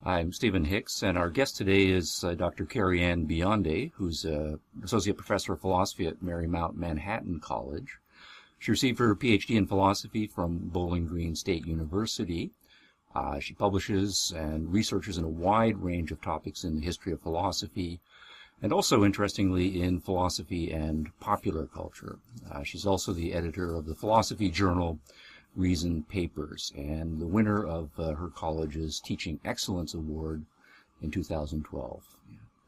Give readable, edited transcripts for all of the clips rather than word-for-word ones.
I'm Stephen Hicks, and our guest today is Dr. Carrie-Ann Biondi, who's an Associate Professor of Philosophy at Marymount Manhattan College. She received her PhD in philosophy from Bowling Green State University. She publishes and researches in a wide range of topics in the history of philosophy, and also, interestingly, in philosophy and popular culture. She's also the editor of the philosophy journal Reason Papers, and the winner of her college's Teaching Excellence Award in 2012.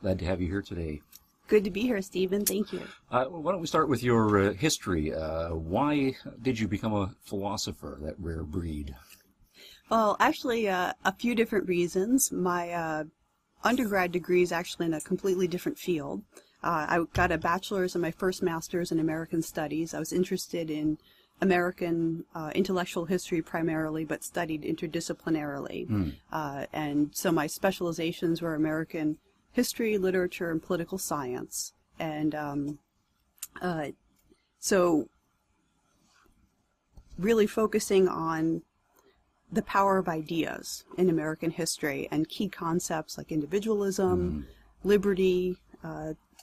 Glad to have you here today. Good to be here, Stephen. Thank you. Why don't we start with your history? Why did you become a philosopher, that rare breed? Well, actually, a few different reasons. My undergrad degree is actually in a completely different field. I got a bachelor's and my first master's in American Studies. I was interested in American intellectual history primarily, but studied interdisciplinarily. And so my specializations were American history, literature, and political science. And so really focusing on the power of ideas in American history and key concepts like individualism, liberty,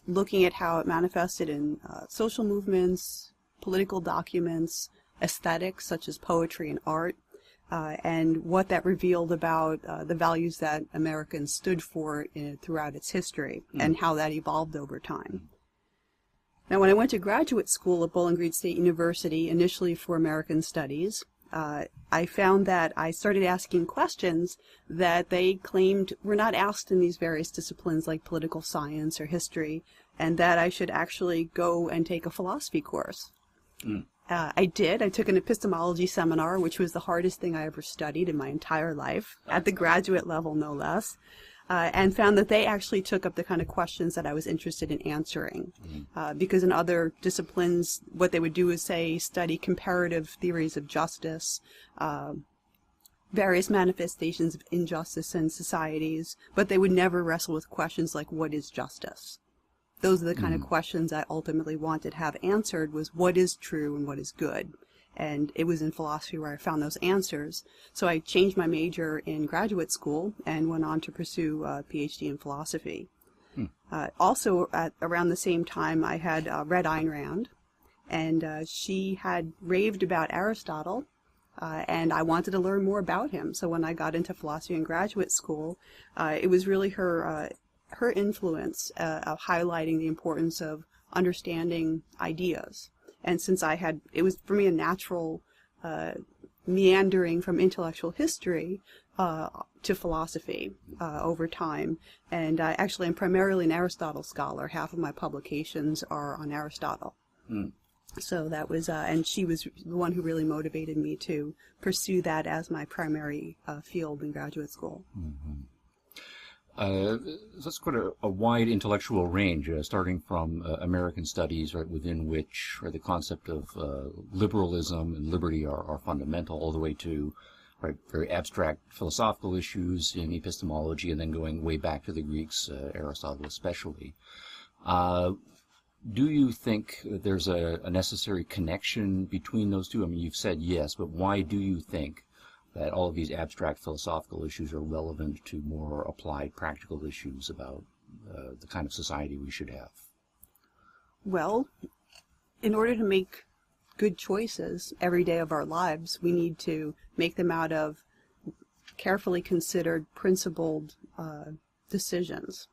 looking at how it manifested in social movements, political documents, aesthetics such as poetry and art, and what that revealed about the values that Americans stood for throughout its history and how that evolved over time. Now, when I went to graduate school at Bowling Green State University, initially for American Studies, I found that I started asking questions that they claimed were not asked in these various disciplines like political science or history, and that I should actually go and take a philosophy course. I did. I took an epistemology seminar, which was the hardest thing I ever studied in my entire life, at the graduate level, no less, and found that they actually took up the kind of questions that I was interested in answering. Because in other disciplines, what they would do is, say, study comparative theories of justice, various manifestations of injustice in societies, but they would never wrestle with questions like, what is justice? Those are the kind of questions I ultimately wanted to have answered, was what is true and what is good. And it was in philosophy where I found those answers. So I changed my major in graduate school and went on to pursue a PhD in philosophy. Also, around the same time, I had read Ayn Rand, and she had raved about Aristotle, and I wanted to learn more about him. So when I got into philosophy in graduate school, it was really her influence of highlighting the importance of understanding ideas. And since it was for me a natural meandering from intellectual history to philosophy over time. And I actually am primarily an Aristotle scholar. Half of my publications are on Aristotle. So that was, and she was the one who really motivated me to pursue that as my primary field in graduate school. That's quite a wide intellectual range, starting from American studies, right, within which the concept of liberalism and liberty are fundamental, all the way to very abstract philosophical issues in epistemology, and then going way back to the Greeks, Aristotle especially. Do you think that there's a necessary connection between those two? I mean, you've said yes, but why do you think that all of these abstract philosophical issues are relevant to more applied practical issues about the kind of society we should have? Well, in order to make good choices every day of our lives, we need to make them out of carefully considered, principled decisions.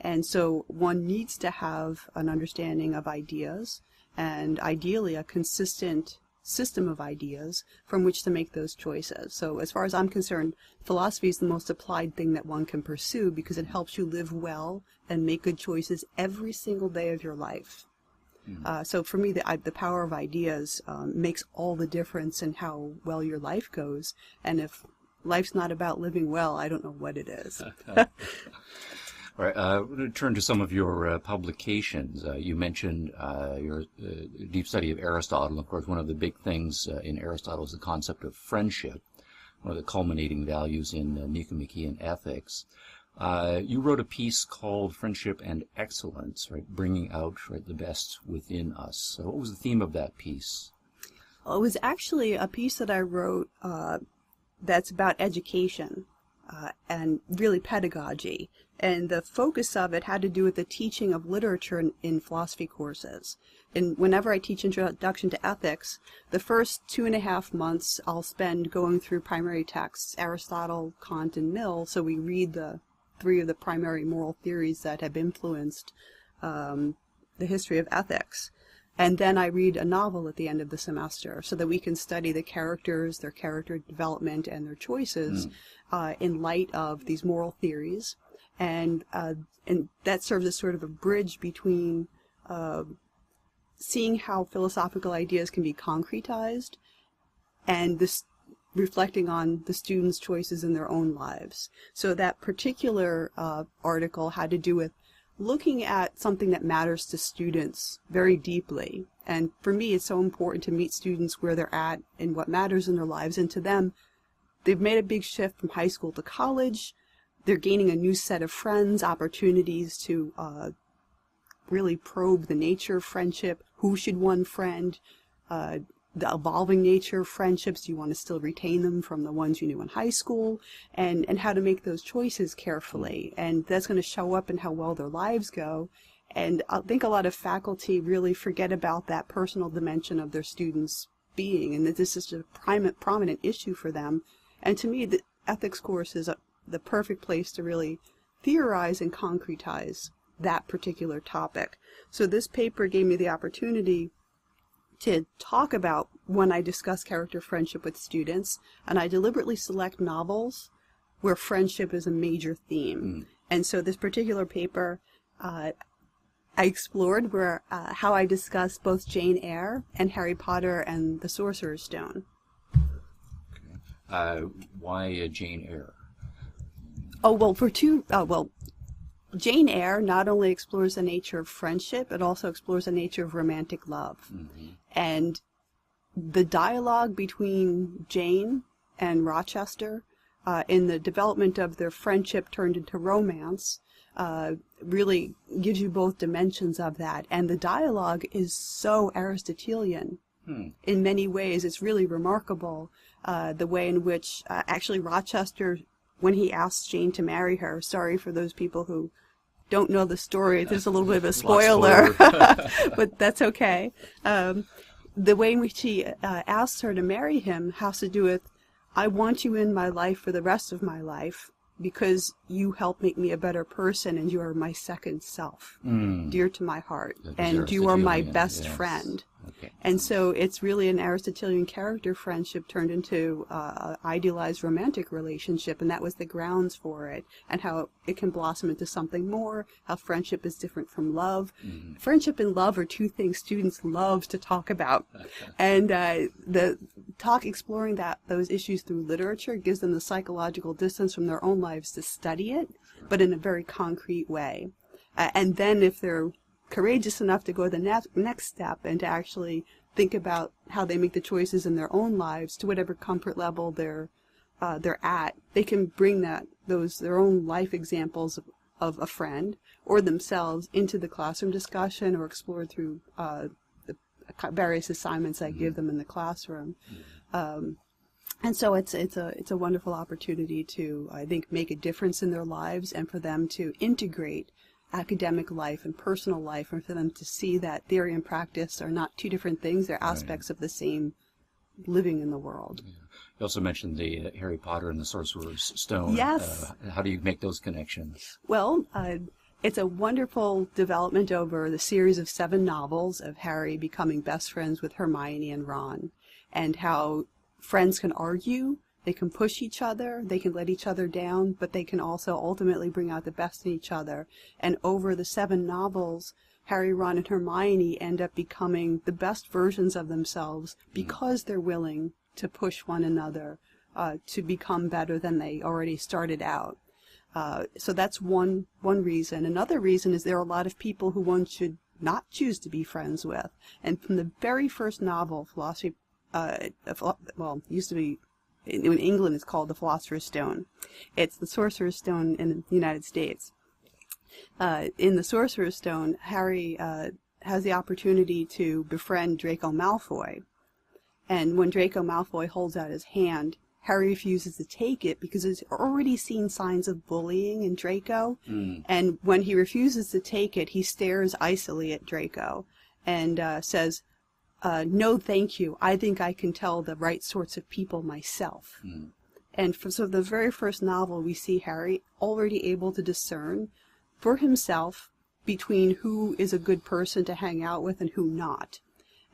And so one needs to have an understanding of ideas, and ideally a consistent system of ideas from which to make those choices. So as far as I'm concerned, philosophy is the most applied thing that one can pursue because it helps you live well and make good choices every single day of your life. So for me, the power of ideas makes all the difference in how well your life goes. And if life's not about living well, I don't know what it is. All right, we're going to turn to some of your publications. You mentioned your deep study of Aristotle. Of course, one of the big things in Aristotle is the concept of friendship, one of the culminating values in Nicomachean ethics. You wrote a piece called Friendship and Excellence, right, bringing out the best within us. So what was the theme of that piece? Well, it was actually a piece that I wrote that's about education. and really pedagogy. And the focus of it had to do with the teaching of literature in philosophy courses. And whenever I teach Introduction to Ethics, the first 2.5 months I'll spend going through primary texts, Aristotle, Kant, and Mill, so we read the 3 of the primary moral theories that have influenced the history of ethics. And then I read a novel at the end of the semester so that we can study the characters, their character development, and their choices in light of these moral theories. And that serves as sort of a bridge between seeing how philosophical ideas can be concretized and this reflecting on the students' choices in their own lives. So that particular article had to do with looking at something that matters to students very deeply. And for me, it's so important to meet students where they're at and what matters in their lives. And to them, they've made a big shift from high school to college. They're gaining a new set of friends, opportunities to really probe the nature of friendship, who should one friend, the evolving nature of friendships. Do you want to still retain them from the ones you knew in high school? And how to make those choices carefully. And that's going to show up in how well their lives go. And I think a lot of faculty really forget about that personal dimension of their students' being, and that this is a prominent issue for them. And to me, the ethics course is the perfect place to really theorize and concretize that particular topic. So this paper gave me the opportunity to talk about when I discuss character friendship with students, and I deliberately select novels where friendship is a major theme. And so this particular paper, I explored how I discuss both Jane Eyre and Harry Potter and the Sorcerer's Stone. Why Jane Eyre? Jane Eyre not only explores the nature of friendship, it also explores the nature of romantic love. And the dialogue between Jane and Rochester in the development of their friendship turned into romance really gives you both dimensions of that. And the dialogue is so Aristotelian in many ways. It's really remarkable the way in which actually Rochester, when he asks Jane to marry her, sorry for those people who don't know the story, there's a little bit of a spoiler, but that's okay. The way in which he asks her to marry him has to do with, I want you in my life for the rest of my life because you help make me a better person and you are my second self, dear to my heart, and you are my best friend. Okay. And so it's really an Aristotelian character friendship turned into an idealized romantic relationship, and that was the grounds for it, and how it can blossom into something more, how friendship is different from love. Friendship and love are two things students love to talk about. And the talk exploring those issues through literature gives them the psychological distance from their own lives to study it, but in a very concrete way. And then if they're courageous enough to go to the next step and to actually think about how they make the choices in their own lives to whatever comfort level they're at, they can bring their own life examples of a friend or themselves into the classroom discussion or explore through the various assignments I give them in the classroom. And so it's a wonderful opportunity to, I think, make a difference in their lives and for them to integrate academic life and personal life, and for them to see that theory and practice are not two different things, they're aspects of the same living in the world. You also mentioned the Harry Potter and the Sorcerer's Stone. Yes. How do you make those connections? Well, it's a wonderful development over the series of 7 novels of Harry becoming best friends with Hermione and Ron, and how friends can argue, they can push each other, they can let each other down, but they can also ultimately bring out the best in each other. And over the 7 novels, Harry, Ron, and Hermione end up becoming the best versions of themselves because they're willing to push one another to become better than they already started out. So that's one reason. Another reason is there are a lot of people who one should not choose to be friends with. And from the very first novel, philosophy, used to be, in England it's called The Philosopher's Stone. It's the Sorcerer's Stone in the United States. In the Sorcerer's Stone, Harry has the opportunity to befriend Draco Malfoy. And when Draco Malfoy holds out his hand, Harry refuses to take it because he's already seen signs of bullying in Draco. And when he refuses to take it, he stares icily at Draco and says, no, thank you. I think I can tell the right sorts of people myself. And so the very first novel, we see Harry already able to discern for himself between who is a good person to hang out with and who not.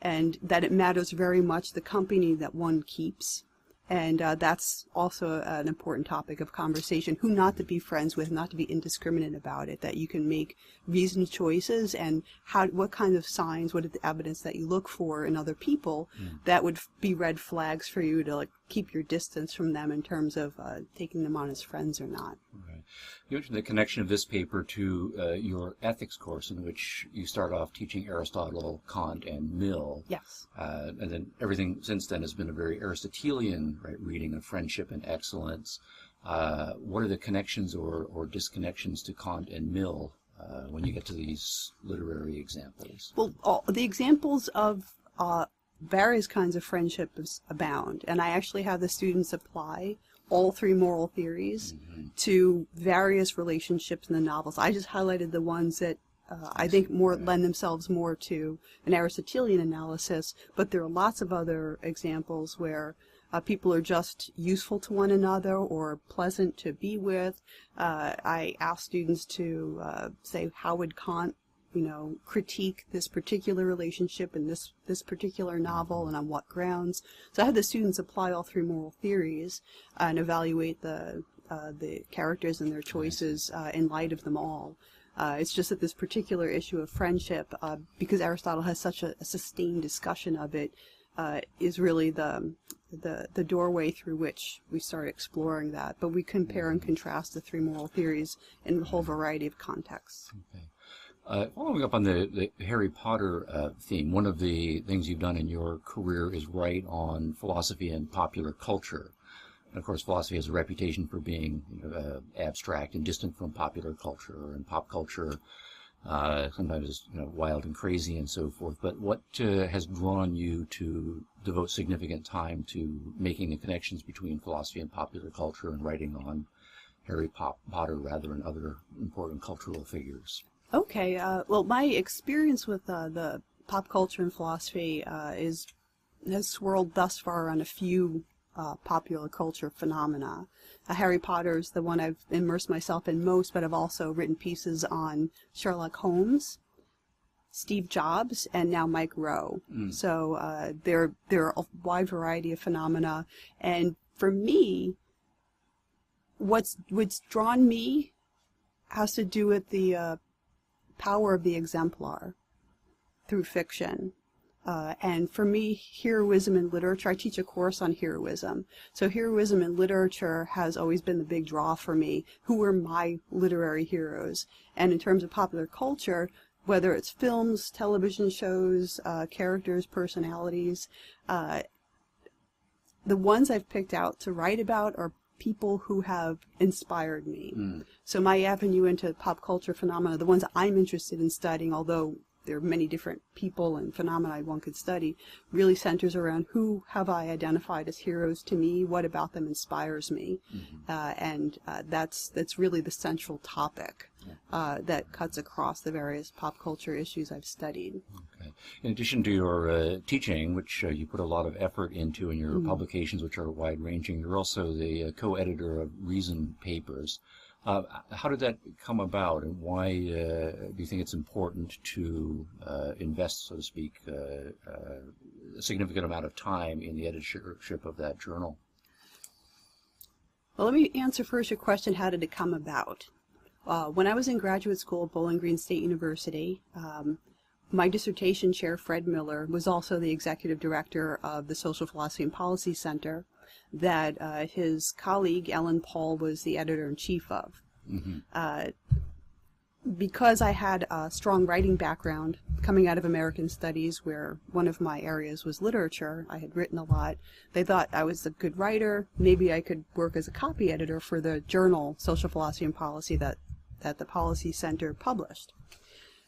And that it matters very much the company that one keeps. And that's also an important topic of conversation, who not to be friends with, not to be indiscriminate about it, that you can make reasoned choices, and what kind of signs, what is the evidence that you look for in other people that would be red flags for you to like keep your distance from them in terms of taking them on as friends or not. Right. You mentioned the connection of this paper to your ethics course, in which you start off teaching Aristotle, Kant, and Mill. Yes. And then everything since then has been a very Aristotelian reading of friendship and excellence. What are the connections or disconnections to Kant and Mill when you get to these literary examples? Well, the examples of various kinds of friendships abound, and I actually have the students apply all three moral theories to various relationships in the novels. I just highlighted the ones that I think lend themselves more to an Aristotelian analysis, but there are lots of other examples where people are just useful to one another or pleasant to be with. I ask students to say, how would Kant critique this particular relationship in this particular novel, and on what grounds. So I have the students apply all three moral theories and evaluate the characters and their choices in light of them all. It's just that this particular issue of friendship, because Aristotle has such a sustained discussion of it, is really the doorway through which we start exploring that. But we compare and contrast the three moral theories in a whole variety of contexts. Okay. Following up on the Harry Potter theme, one of the things you've done in your career is write on philosophy and popular culture. And of course, philosophy has a reputation for being abstract and distant from popular culture, and pop culture sometimes is wild and crazy and so forth. But what has drawn you to devote significant time to making the connections between philosophy and popular culture, and writing on Harry Potter rather than other important cultural figures? Okay, well, my experience with the pop culture and philosophy has swirled thus far on a few popular culture phenomena. Harry Potter is the one I've immersed myself in most, but I've also written pieces on Sherlock Holmes, Steve Jobs, and now Mike Rowe. So there are a wide variety of phenomena, and for me, what's drawn me has to do with the power of the exemplar through fiction. And for me, heroism in literature, I teach a course on heroism. So heroism in literature has always been the big draw for me. Who are my literary heroes? And in terms of popular culture, whether it's films, television shows, characters, personalities, the ones I've picked out to write about are people who have inspired me. So my avenue into pop culture phenomena, the ones I'm interested in studying, although there are many different people and phenomena one could study, really centers around who have I identified as heroes to me, what about them inspires me, and that's really the central topic that cuts across the various pop culture issues I've studied. Okay. In addition to your teaching, which you put a lot of effort into in your publications, which are wide-ranging, you're also the co-editor of Reason Papers. How did that come about, and why do you think it's important to invest, so to speak, a significant amount of time in the editorship of that journal? Well, let me answer first your question, how did it come about? When I was in graduate school at Bowling Green State University, my dissertation chair, Fred Miller, was also the executive director of the Social Philosophy and Policy Center that his colleague, Ellen Paul, was the editor-in-chief of. Because I had a strong writing background coming out of American Studies, where one of my areas was literature, I had written a lot, they thought I was a good writer, maybe I could work as a copy editor for the journal Social Philosophy and Policy that the Policy Center published.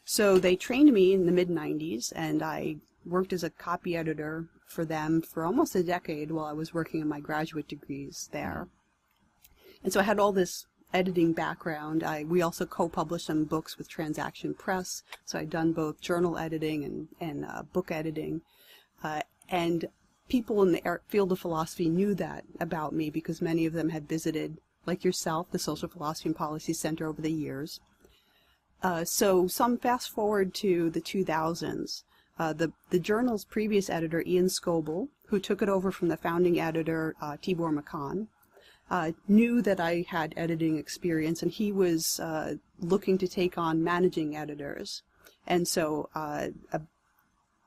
So they trained me in the mid-90s, and I worked as a copy editor for them for almost a decade while I was working on my graduate degrees there. And so I had all this editing background. We also co-published some books with Transaction Press, so I'd done both journal editing and book editing. And people in the field of philosophy knew that about me because many of them had visited, like yourself, the Social Philosophy and Policy Center over the years. So some fast forward to the 2000s. The journal's previous editor, Ian Scoble, who took it over from the founding editor, Tibor Machan, knew that I had editing experience, and he was looking to take on managing editors. And so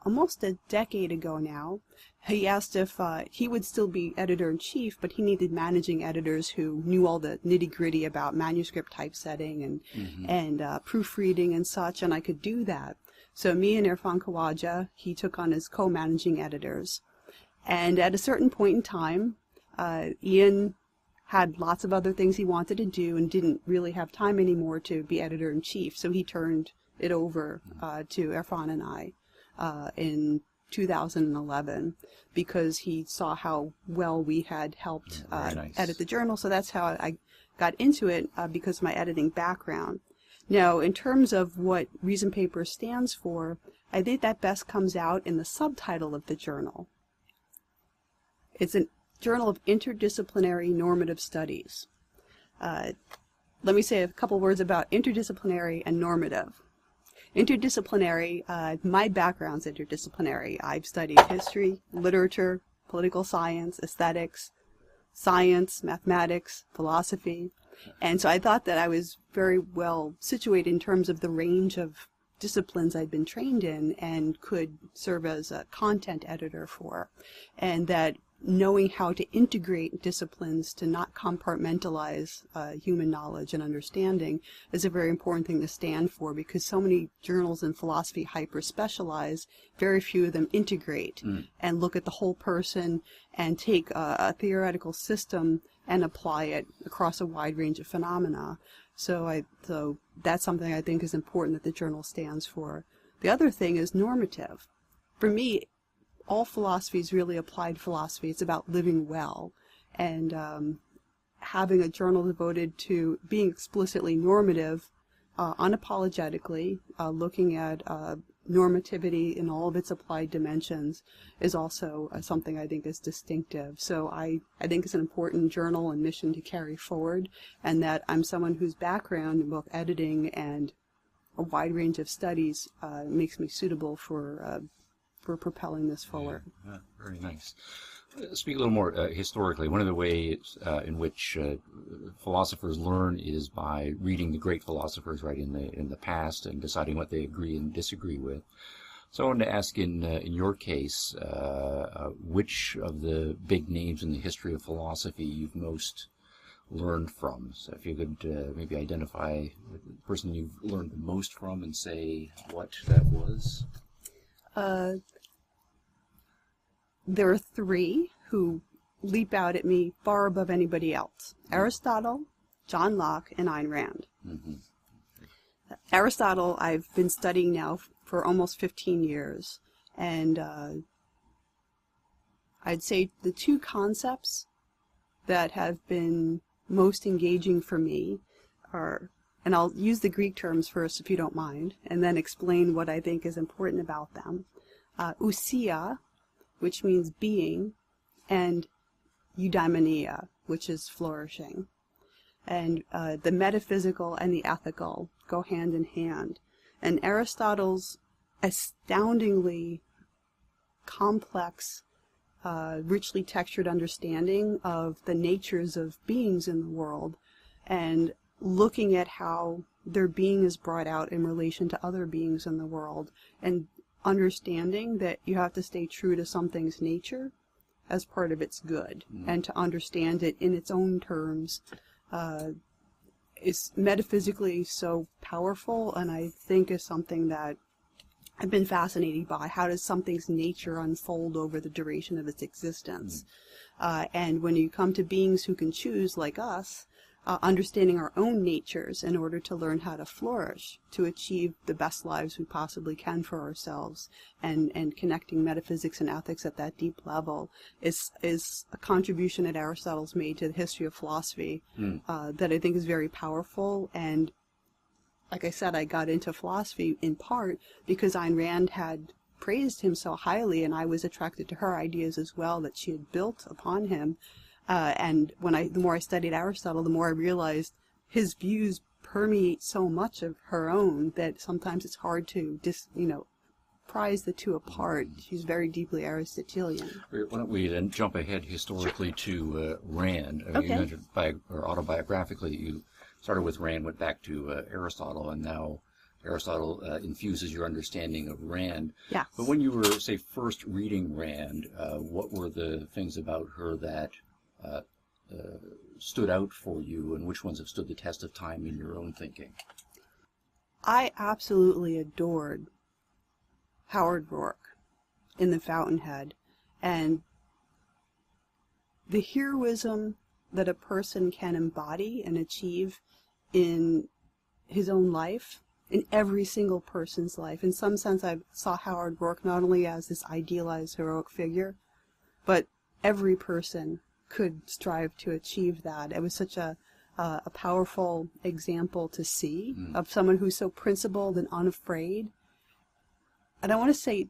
almost a decade ago now, he asked if he would still be editor-in-chief, but he needed managing editors who knew all the nitty-gritty about manuscript typesetting and proofreading and such, and I could do that. So me and Irfan Khawaja, he took on as co-managing editors. And at a certain point in time, Ian had lots of other things he wanted to do and didn't really have time anymore to be editor-in-chief, so he turned it over to Irfan and I in 2011 because he saw how well we had helped edit the journal. So that's how I got into it because of my editing background. Now, in terms of what Reason Paper stands for, I think that best comes out in the subtitle of the journal. It's a Journal of Interdisciplinary Normative Studies. Let me say a couple words about interdisciplinary and normative. Interdisciplinary, my background's interdisciplinary. I've studied history, literature, political science, aesthetics, science, mathematics, philosophy. And so I thought that I was very well situated in terms of the range of disciplines I'd been trained in and could serve as a content editor for. And that knowing how to integrate disciplines to not compartmentalize human knowledge and understanding is a very important thing to stand for, because so many journals in philosophy hyper-specialize, very few of them integrate and look at the whole person and take a theoretical system and apply it across a wide range of phenomena. So that's something I think is important that the journal stands for. The other thing is normative. For me, all philosophy is really applied philosophy. It's about living well, and having a journal devoted to being explicitly normative, unapologetically, looking at normativity in all of its applied dimensions is also something I think is distinctive. So I think it's an important journal and mission to carry forward, and that I'm someone whose background in both editing and a wide range of studies makes me suitable for propelling this forward. Yeah, very nice. Speak a little more historically. One of the ways in which philosophers learn is by reading the great philosophers right in the past and deciding what they agree and disagree with. So I wanted to ask, in your case, which of the big names in the history of philosophy you've most learned from. So if you could maybe identify the person you've learned the most from and say what that was. There are three who leap out at me far above anybody else: Aristotle, John Locke, and Ayn Rand. Aristotle I've been studying now for almost 15 years, and I'd say the two concepts that have been most engaging for me are, and I'll use the Greek terms first if you don't mind, and then explain what I think is important about them. Ousia, which means being, and eudaimonia, which is flourishing. And the metaphysical and the ethical go hand in hand. And Aristotle's astoundingly complex, richly textured understanding of the natures of beings in the world, and looking at how their being is brought out in relation to other beings in the world, and understanding that you have to stay true to something's nature as part of its good, and to understand it in its own terms is metaphysically so powerful, and I think is something that I've been fascinated by. How does something's nature unfold over the duration of its existence? And when you come to beings who can choose, like us, understanding our own natures in order to learn how to flourish, to achieve the best lives we possibly can for ourselves, and connecting metaphysics and ethics at that deep level is a contribution that Aristotle's made to the history of philosophy that I think is very powerful. And like I said, I got into philosophy in part because Ayn Rand had praised him so highly, and I was attracted to her ideas as well that she had built upon him. And the more I studied Aristotle, the more I realized his views permeate so much of her own that sometimes it's hard to prize the two apart. She's very deeply Aristotelian. Why don't we then jump ahead historically to Rand? Okay. You mentioned autobiographically, you started with Rand, went back to Aristotle, and now Aristotle infuses your understanding of Rand. Yes. But when you were, say, first reading Rand, what were the things about her that stood out for you, and which ones have stood the test of time in your own thinking? I absolutely adored Howard Rourke in The Fountainhead, and the heroism that a person can embody and achieve in his own life, in every single person's life. In some sense, I saw Howard Rourke not only as this idealized heroic figure, but every person could strive to achieve that. It was such a powerful example to see of someone who's so principled and unafraid. And I want to say,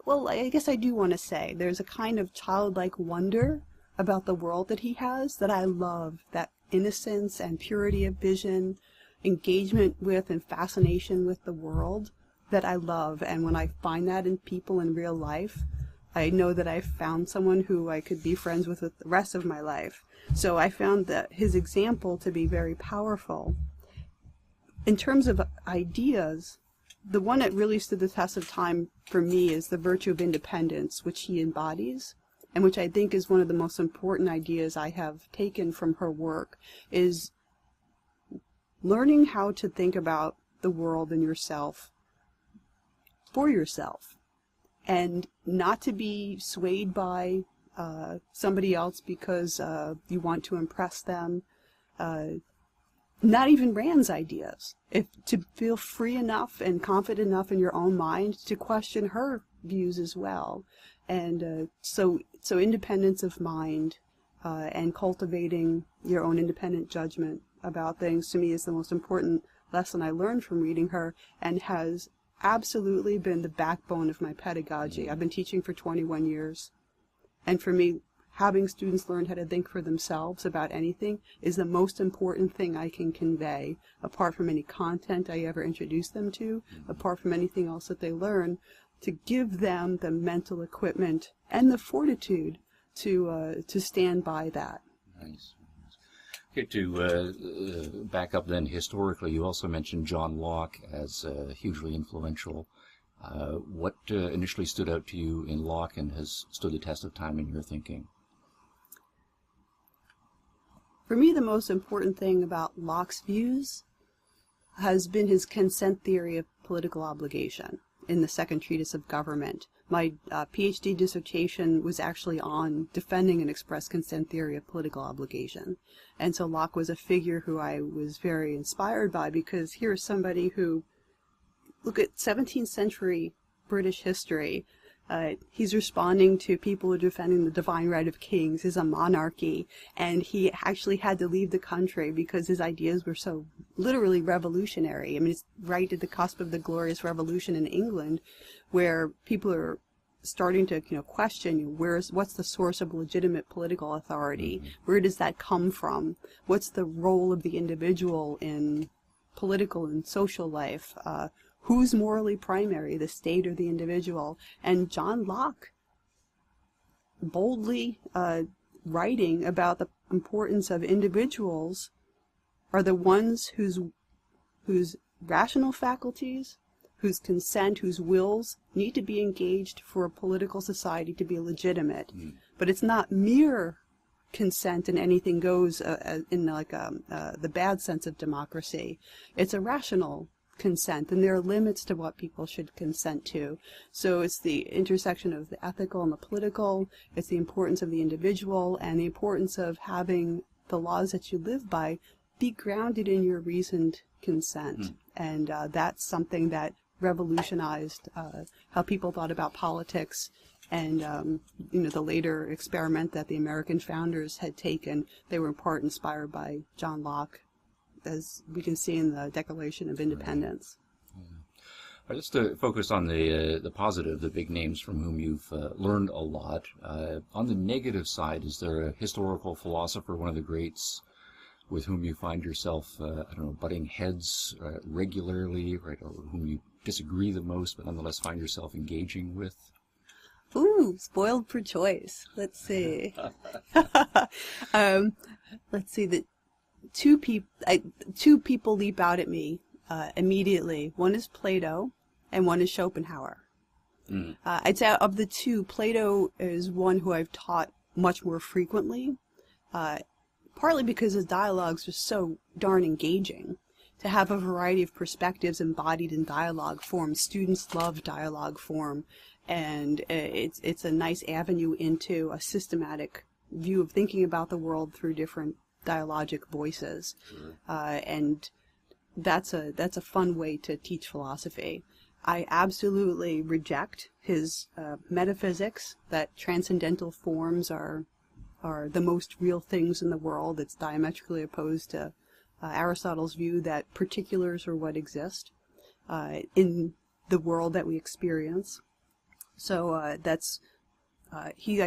well, I guess I do want to say, there's a kind of childlike wonder about the world that he has that I love, that innocence and purity of vision, engagement with and fascination with the world that I love. And when I find that in people in real life, I know that I've found someone who I could be friends with the rest of my life. So I found that his example to be very powerful. In terms of ideas, the one that really stood the test of time for me is the virtue of independence, which he embodies, and which I think is one of the most important ideas I have taken from her work, is learning how to think about the world and yourself for yourself, and not to be swayed by somebody else because you want to impress them. Not even Rand's ideas. To feel free enough and confident enough in your own mind to question her views as well. And so independence of mind and cultivating your own independent judgment about things, to me, is the most important lesson I learned from reading her, and has absolutely been the backbone of my pedagogy. I've been teaching for 21 years. And for me, having students learn how to think for themselves about anything is the most important thing I can convey, apart from any content I ever introduce them to, apart from anything else that they learn, to give them the mental equipment and the fortitude to stand by that. Nice. Okay, to back up then historically, you also mentioned John Locke as hugely influential. What initially stood out to you in Locke and has stood the test of time in your thinking? For me, the most important thing about Locke's views has been his consent theory of political obligation in the second treatise of government. My PhD dissertation was actually on defending an express consent theory of political obligation. And so Locke was a figure who I was very inspired by, because here's somebody who, look at 17th century British history. He's responding to people who are defending the divine right of kings. Is a monarchy, and he actually had to leave the country because his ideas were so literally revolutionary. I mean, it's right at the cusp of the Glorious Revolution in England, where people are starting to question what's the source of legitimate political authority? Where does that come from? What's the role of the individual in political and social life? Who's morally primary, the state or the individual? And John Locke, boldly writing about the importance of individuals, are the ones whose rational faculties, whose consent, whose wills need to be engaged for a political society to be legitimate. But it's not mere consent and anything goes in the bad sense of democracy. It's a rational consent, and there are limits to what people should consent to. So it's the intersection of the ethical and the political, it's the importance of the individual, and the importance of having the laws that you live by be grounded in your reasoned consent. And that's something that revolutionized how people thought about politics. And, the later experiment that the American founders had taken, they were in part inspired by John Locke, as we can see in the Declaration of Independence. Just to focus on the positive, the big names from whom you've learned a lot. On the negative side, is there a historical philosopher, one of the greats, with whom you find yourself, butting heads regularly, right, or whom you disagree the most, but nonetheless find yourself engaging with? Ooh, spoiled for choice. Let's see. Let's see. The two people leap out at me immediately. One is Plato, and one is Schopenhauer. I'd say of the two, Plato is one who I've taught much more frequently, partly because his dialogues are so darn engaging. To have a variety of perspectives embodied in dialogue form, students love dialogue form, and it's a nice avenue into a systematic view of thinking about the world through different dialogic voices. And that's a fun way to teach philosophy. I absolutely reject his metaphysics, that transcendental forms are the most real things in the world. It's diametrically opposed to Aristotle's view that particulars are what exist in the world that we experience. So I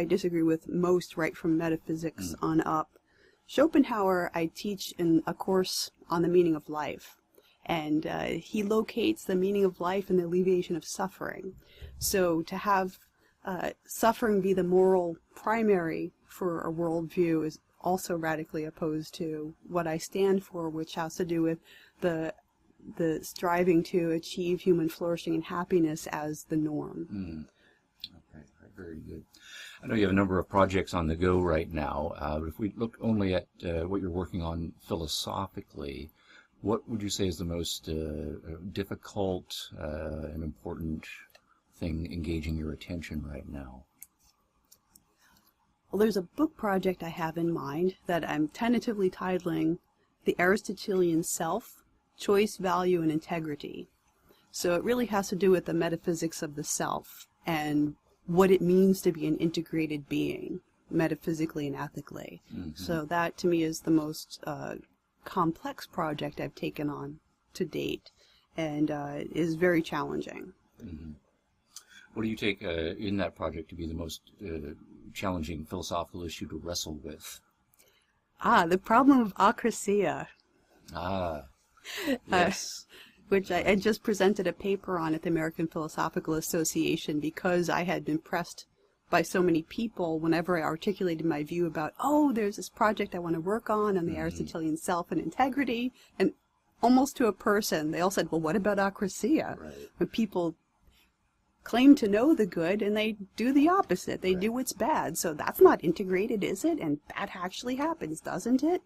disagree with most, right from metaphysics on up. Schopenhauer, I teach in a course on the meaning of life, and he locates the meaning of life in the alleviation of suffering. So to have suffering be the moral primary for a worldview is also radically opposed to what I stand for, which has to do with the striving to achieve human flourishing and happiness as the norm. Okay, very good. I know you have a number of projects on the go right now, but if we look only at what you're working on philosophically, what would you say is the most difficult and important thing engaging your attention right now? Well, there's a book project I have in mind that I'm tentatively titling The Aristotelian Self, Choice, Value, and Integrity. So it really has to do with the metaphysics of the self and what it means to be an integrated being, metaphysically and ethically. So that, to me, is the most complex project I've taken on to date, and is very challenging. What do you take in that project to be the most challenging philosophical issue to wrestle with? The problem of acrasia. Yes. Which I just presented a paper on at the American Philosophical Association because I had been pressed by so many people whenever I articulated my view about, there's this project I want to work on the Aristotelian self and integrity, and almost to a person, they all said, well, what about acrasia? Right. When people claim to know the good and they do the opposite. They do what's bad. So that's not integrated, is it? And that actually happens, doesn't it?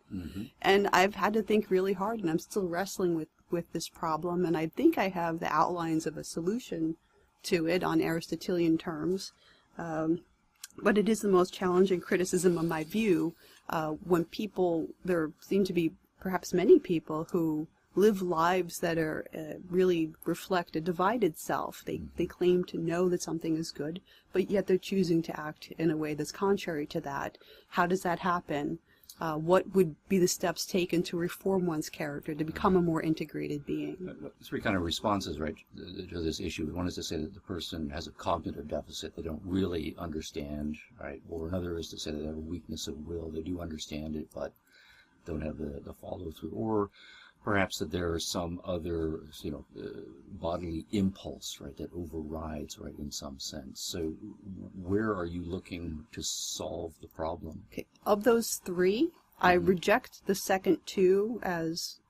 And I've had to think really hard, and I'm still wrestling with this problem, and I think I have the outlines of a solution to it on Aristotelian terms. But it is the most challenging criticism of my view when there seem to be perhaps many people who live lives that are really reflect a divided self. They claim to know that something is good, but yet they're choosing to act in a way that's contrary to that. How does that happen? What would be the steps taken to reform one's character, to become a more integrated being? Three kind of responses, right, to this issue. One is to say that the person has a cognitive deficit. They don't really understand, right? Or another is to say that they have a weakness of will. They do understand it, but don't have the follow-through. Or perhaps that there is some other, bodily impulse, right, that overrides, right, in some sense. So where are you looking to solve the problem? Okay. Of those three, I reject the second two as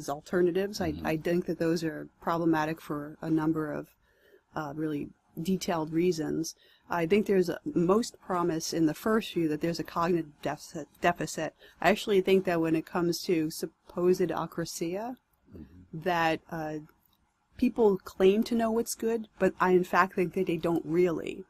alternatives. I think that those are problematic for a number of really detailed reasons. I think there's most promise in the first view that there's a cognitive deficit. I actually think that when it comes to supposed acrasia, that people claim to know what's good, but I in fact think that they don't really.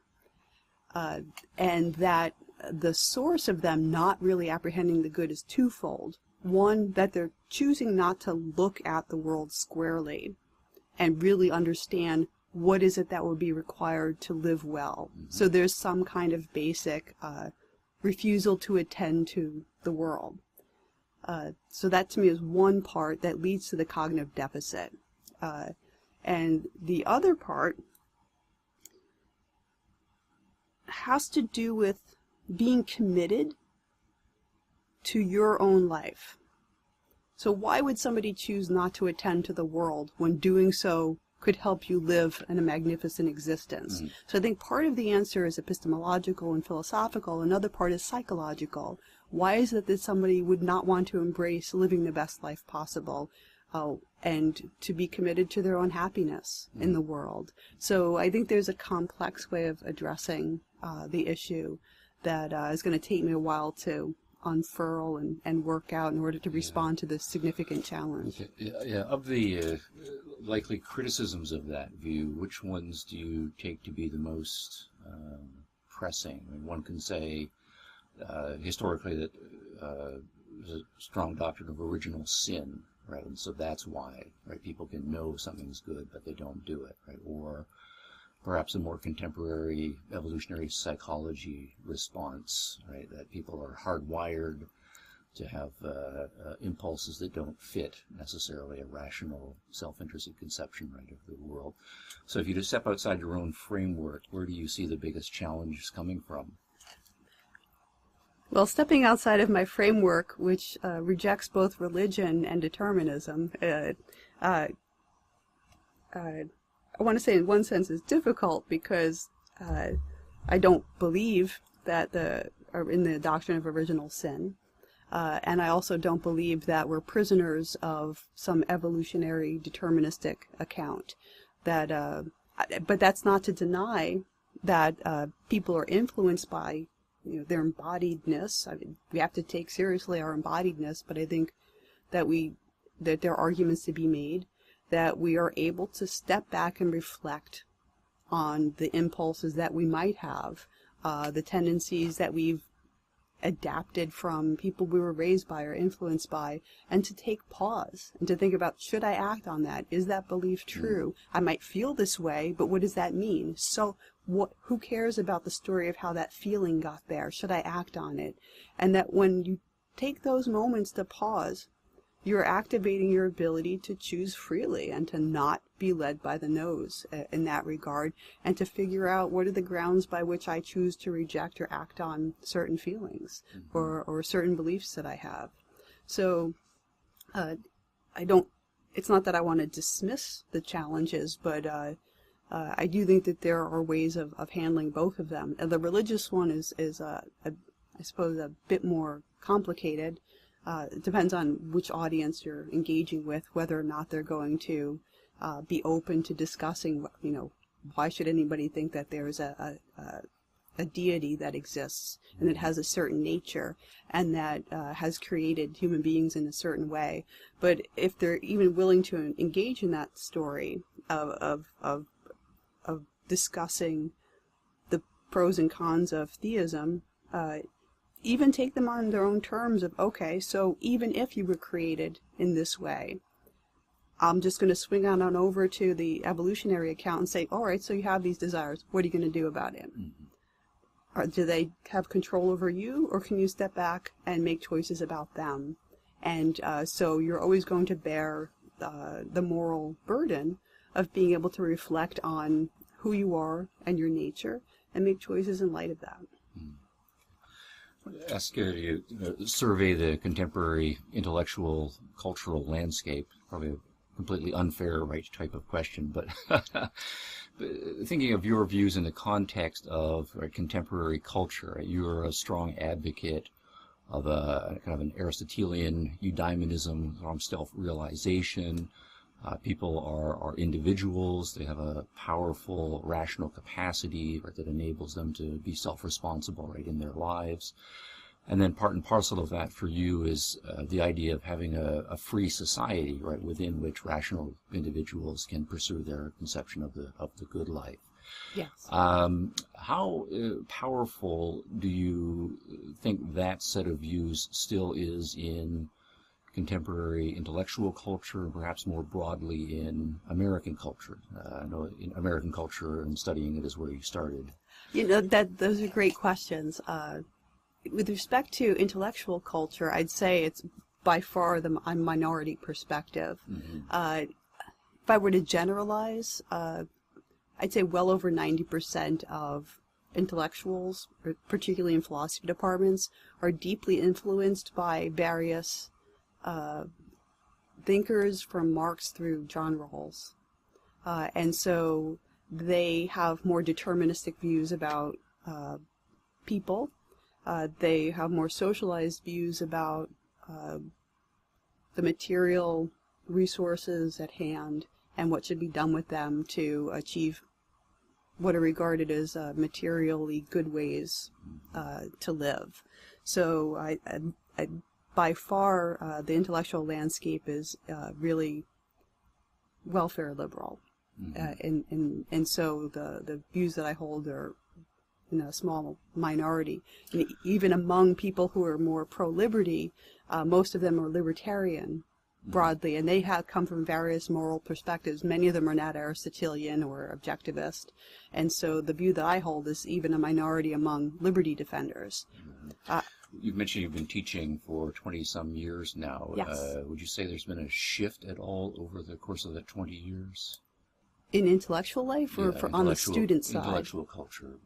And that the source of them not really apprehending the good is twofold. One, that they're choosing not to look at the world squarely and really understand what is it that would be required to live well. So there's some kind of basic refusal to attend to the world. So that to me is one part that leads to the cognitive deficit. And the other part has to do with being committed to your own life. So why would somebody choose not to attend to the world when doing so could help you live in a magnificent existence? So I think part of the answer is epistemological and philosophical. Another part is psychological. Why is it that somebody would not want to embrace living the best life possible and to be committed to their own happiness in the world? So I think there's a complex way of addressing the issue that is going to take me a while to unfurl and work out in order to respond to this significant challenge. Okay. Of the likely criticisms of that view, which ones do you take to be the most pressing? I mean, one can say historically that there's a strong doctrine of original sin, right? And so that's why, right, people can know something's good, but they don't do it, right? Or perhaps a more contemporary evolutionary psychology response, right, that people are hardwired to have impulses that don't fit necessarily a rational, self-interested conception, right, of the world. So if you just step outside your own framework, where do you see the biggest challenges coming from? Well, stepping outside of my framework, which rejects both religion and determinism, I want to say in one sense is difficult because I don't believe that in the doctrine of original sin. And I also don't believe that we're prisoners of some evolutionary deterministic account. But that's not to deny that people are influenced by their embodiedness. I mean, we have to take seriously our embodiedness, but I think that there are arguments to be made that we are able to step back and reflect on the impulses that we might have, the tendencies that we've adapted from people we were raised by or influenced by, and to take pause and to think about, should I act on that? Is that belief true? I might feel this way, but what does that mean? So who cares about the story of how that feeling got there? Should I act on it? And that when you take those moments to pause, you're activating your ability to choose freely and to not be led by the nose in that regard, and to figure out what are the grounds by which I choose to reject or act on certain feelings or certain beliefs that I have. So it's not that I want to dismiss the challenges, but I do think that there are ways of handling both of them. And the religious one is I suppose, a bit more complicated. It depends on which audience you're engaging with, whether or not they're going to be open to discussing, why should anybody think that there's a deity that exists and that has a certain nature and that has created human beings in a certain way. But if they're even willing to engage in that story of discussing the pros and cons of theism, even take them on their own terms of, okay, so even if you were created in this way, I'm just going to swing on over to the evolutionary account and say, all right, so you have these desires. What are you going to do about it? Or do they have control over you, or can you step back and make choices about them? And so you're always going to bear the moral burden of being able to reflect on who you are and your nature and make choices in light of that. Ask you to survey the contemporary intellectual, cultural landscape. Probably a completely unfair, right, type of question, but thinking of your views in the context of contemporary culture, you're a strong advocate of a kind of an Aristotelian eudaimonism, from self-realization. People are individuals. They have a powerful rational capacity, right, that enables them to be self-responsible, right, in their lives. And then part and parcel of that for you is the idea of having a free society, right, within which rational individuals can pursue their conception of the good life. Yes. How powerful do you think that set of views still is in contemporary intellectual culture, and perhaps more broadly in American culture? I know in American culture and studying it is where you started. Those are great questions. With respect to intellectual culture, I'd say it's by far the minority perspective. If I were to generalize, I'd say well over 90% of intellectuals, particularly in philosophy departments, are deeply influenced by various thinkers from Marx through John Rawls. And so they have more deterministic views about people. They have more socialized views about the material resources at hand and what should be done with them to achieve what are regarded as materially good ways to live. So by far, the intellectual landscape is really welfare liberal. And so the views that I hold are a small minority. And even among people who are more pro-liberty, most of them are libertarian broadly, and they have come from various moral perspectives. Many of them are not Aristotelian or objectivist, and so the view that I hold is even a minority among liberty defenders. You've mentioned you've been teaching for 20-some years now. Yes. Would you say there's been a shift at all over the course of that 20 years? In intellectual life or on the student side? Intellectual culture.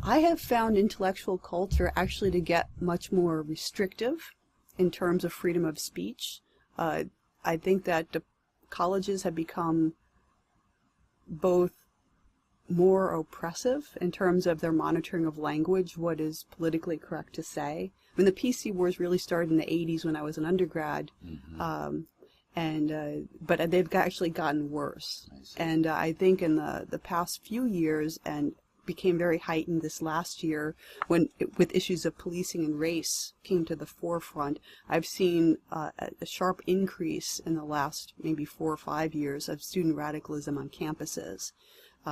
I have found intellectual culture actually to get much more restrictive in terms of freedom of speech. I think that the colleges have become both more oppressive in terms of their monitoring of language, what is politically correct to say. I mean, the PC wars really started in the 80s when I was an undergrad, but they've actually gotten worse. And I think in the past few years, and became very heightened this last year when, with issues of policing and race came to the forefront, I've seen a sharp increase in the last maybe 4 or 5 years of student radicalism on campuses.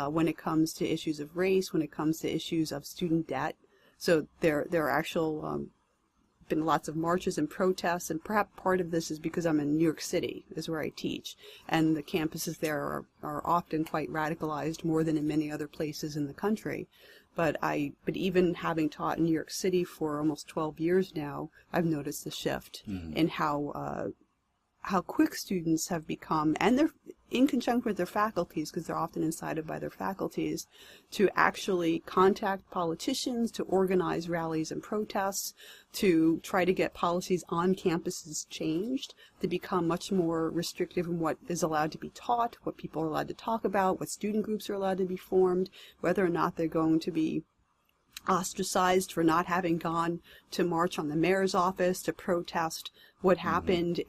When it comes to issues of race, when it comes to issues of student debt. So there are actual been lots of marches and protests, and perhaps part of this is because I'm in New York City, is where I teach, and the campuses there are often quite radicalized, more than in many other places in the country. But even having taught in New York City for almost 12 years now, I've noticed a shift in how quick students have become, and they're in conjunction with their faculties, because they're often incited by their faculties, to actually contact politicians, to organize rallies and protests, to try to get policies on campuses changed, to become much more restrictive in what is allowed to be taught, what people are allowed to talk about, what student groups are allowed to be formed, whether or not they're going to be ostracized for not having gone to march on the mayor's office to protest what happened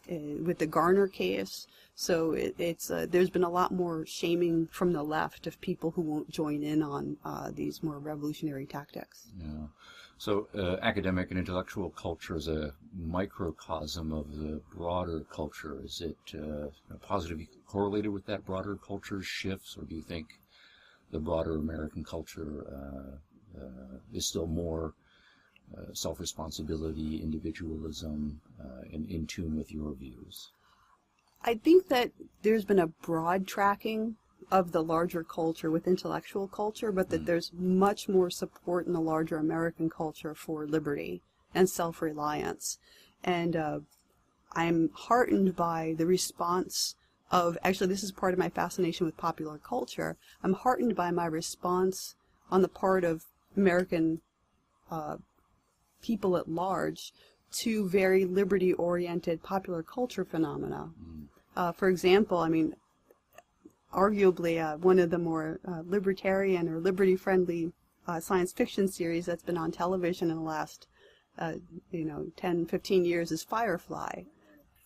with the Garner case. So there's been a lot more shaming from the left of people who won't join in on these more revolutionary tactics. Yeah. So academic and intellectual culture is a microcosm of the broader culture. Is it positively correlated with that broader culture's shifts, or do you think the broader American culture is still more self-responsibility, individualism, and in tune with your views? I think that there's been a broad tracking of the larger culture with intellectual culture, but that there's much more support in the larger American culture for liberty and self-reliance. And I'm heartened by the response of, actually this is part of my fascination with popular culture, I'm heartened by my response on the part of American people at large to very liberty-oriented popular culture phenomena. For example, I mean, arguably one of the more libertarian or liberty-friendly science fiction series that's been on television in the last 10, 15 years is Firefly.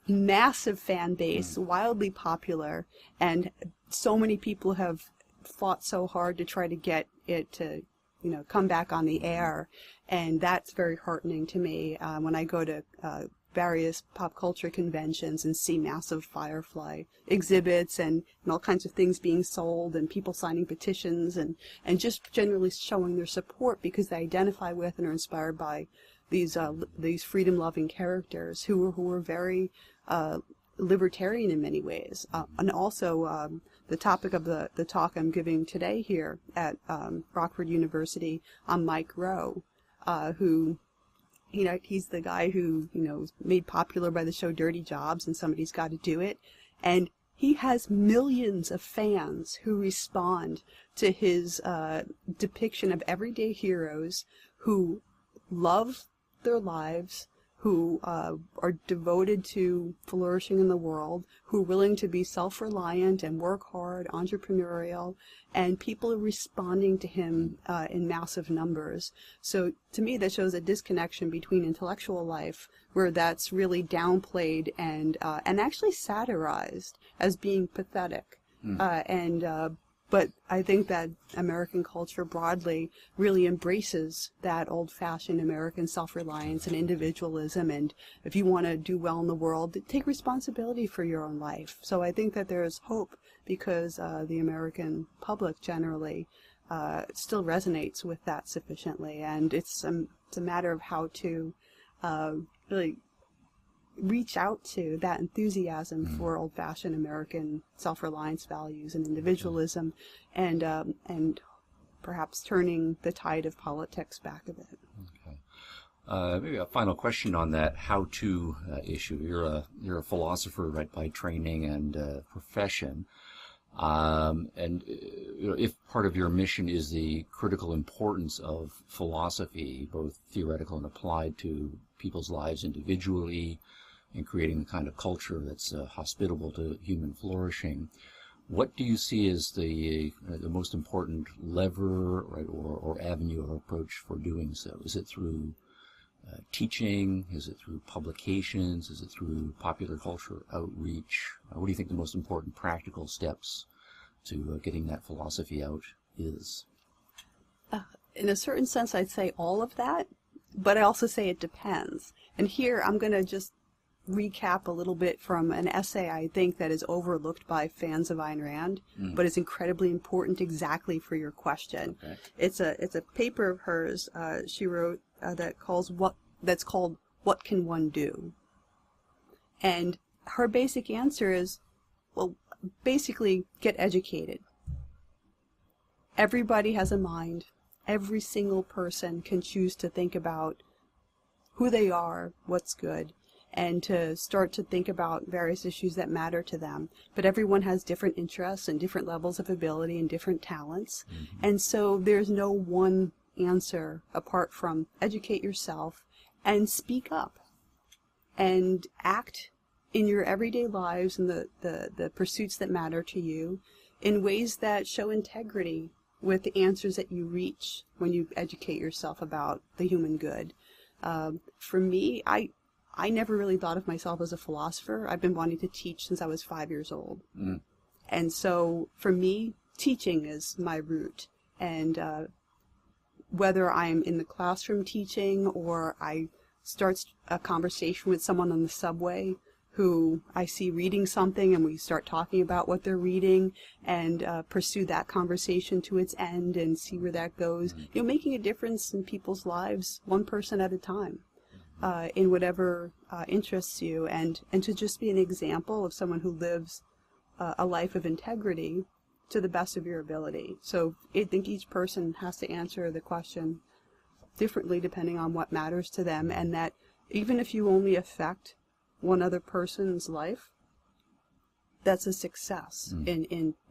Massive fan base, wildly popular, and so many people have fought so hard to try to get it to come back on the air, and that's very heartening to me when I go to various pop culture conventions and see massive Firefly exhibits and all kinds of things being sold and people signing petitions and just generally showing their support because they identify with and are inspired by these freedom-loving characters who were very libertarian in many ways. And also the topic of the talk I'm giving today here at Rockford University on Mike Rowe, who, he's the guy who, was made popular by the show Dirty Jobs and Somebody's Got to Do It. And he has millions of fans who respond to his depiction of everyday heroes who love their lives, who are devoted to flourishing in the world, who are willing to be self-reliant and work hard, entrepreneurial, and people are responding to him in massive numbers. So to me, that shows a disconnection between intellectual life, where that's really downplayed and actually satirized as being pathetic. But I think that American culture broadly really embraces that old-fashioned American self-reliance and individualism, and if you want to do well in the world, take responsibility for your own life. So I think that there's hope because the American public generally still resonates with that sufficiently, and it's a matter of how to really reach out to that enthusiasm for old-fashioned American self-reliance values and individualism, and perhaps turning the tide of politics back a bit. Okay. Maybe a final question on that how-to issue. You're a philosopher, right, by training and profession, and if part of your mission is the critical importance of philosophy, both theoretical and applied, to people's lives individually, and creating the kind of culture that's hospitable to human flourishing, what do you see as the most important lever, right, or avenue or approach for doing so? Is it through teaching? Is it through publications? Is it through popular culture outreach? What do you think the most important practical steps to getting that philosophy out is? In a certain sense, I'd say all of that, but I also say it depends. And here I'm going to just recap a little bit from an essay I think that is overlooked by fans of Ayn Rand, but is incredibly important exactly for your question. Okay. It's a paper of hers she wrote that's called "What Can One Do?" And her basic answer is, well, basically get educated. Everybody has a mind. Every single person can choose to think about who they are, what's good, and to start to think about various issues that matter to them. But everyone has different interests and different levels of ability and different talents. And so there's no one answer apart from educate yourself and speak up and act in your everyday lives and the pursuits that matter to you in ways that show integrity with the answers that you reach when you educate yourself about the human good. For me, I never really thought of myself as a philosopher. I've been wanting to teach since I was 5 years old. And so for me, teaching is my route. And whether I'm in the classroom teaching or I start a conversation with someone on the subway who I see reading something and we start talking about what they're reading and pursue that conversation to its end and see where that goes, making a difference in people's lives one person at a time. In whatever interests you, and to just be an example of someone who lives a life of integrity to the best of your ability. So I think each person has to answer the question differently depending on what matters to them, and that even if you only affect one other person's life, that's a success.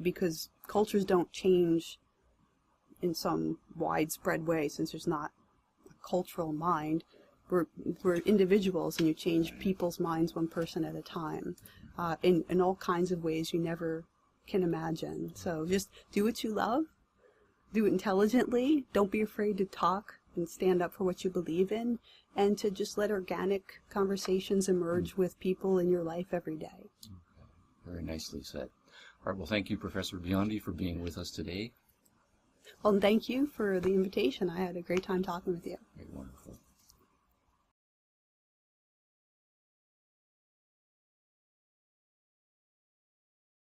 Because cultures don't change in some widespread way, since there's not a cultural mind. We're individuals, and you change people's minds one person at a time in all kinds of ways you never can imagine. So just do what you love, do it intelligently, don't be afraid to talk and stand up for what you believe in, and to just let organic conversations emerge with people in your life every day. Okay. Very nicely said. All right, well, thank you, Professor Biondi, for being with us today. Well, and thank you for the invitation. I had a great time talking with you.